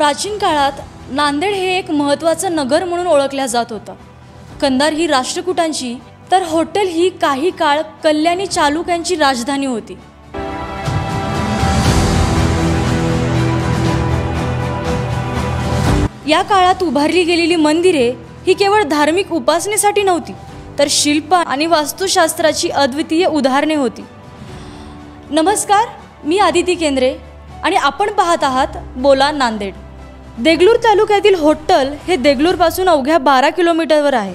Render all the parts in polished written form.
प्राचीन काळात नांदेड हे एक महत्त्वाचं नगर म्हणून ओळखलं जात होतं। कंधार ही राष्ट्रकूटांची तर हॉटेल ही काही काळ कल्याणी चालुक्यांची राजधानी होती। या काळात उभारली गेलेली मंदिरे ही केवळ धार्मिक उपासनेसाठी नव्हती, तर शिल्प आणि वास्तुशास्त्राची अद्वितीय उदाहरणे होती। नमस्कार, मी आदिती केंद्रे आणि आपण पाहत आहात बोला नांदेड। देगलूर तालुक्यातील होट्टल हे देगलूरपासून अवघ्या 12 किलोमीटरवर आहे।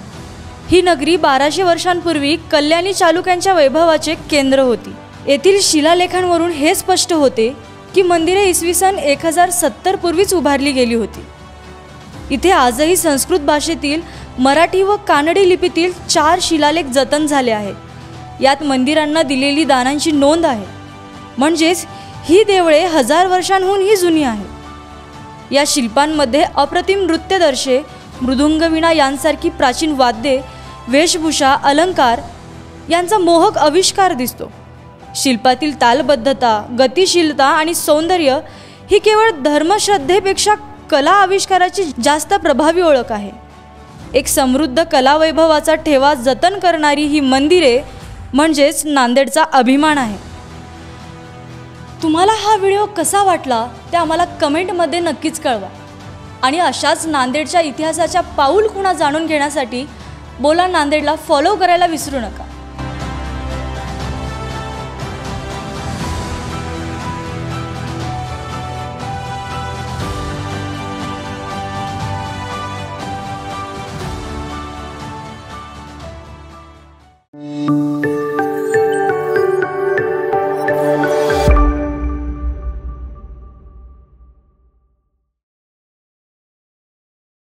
ही नगरी 1200 वर्षांपूर्वी कल्याणी चालुक्यांच्या वैभवाचे केंद्र होती। येथील शिलालेखांवरून हे स्पष्ट होते की मंदिरे इसवी सन 1070 पूर्वीच उभारली गेली होती। इथे आजही संस्कृत भाषेतील मराठी व कानडी लिपीतील 4 शिलालेख जतन झाले आहेत। यात मंदिरांना दिलेली दानांची नोंद आहे, म्हणजेच ही देवळे 1000 वर्षांहूनही जुनी आहेत। या शिल्पांमध्ये अप्रतिम नृत्यदर्शे, मृदुंगवीणा यांसारखी प्राचीन वाद्ये, वेशभूषा, अलंकार यांचा मोहक आविष्कार दिसतो। शिल्पातील तालबद्धता, गतिशीलता आणि सौंदर्य ही केवळ धर्मश्रद्धेपेक्षा कला आविष्काराची जास्त प्रभावी ओळख आहे। एक समृद्ध कला वैभवाचा ठेवा जतन करणारी ही मंदिरे म्हणजेच नांदेडचा अभिमान आहे। तुम्हाला हा व्हिडिओ कसा वाटला ते आम्हाला कमेंटमध्ये नक्कीच कळवा आणि अशाच नांदेडच्या इतिहासाच्या पाऊल खुणा जाणून घेण्यासाठी बोला नांदेडला फॉलो करायला विसरू नका।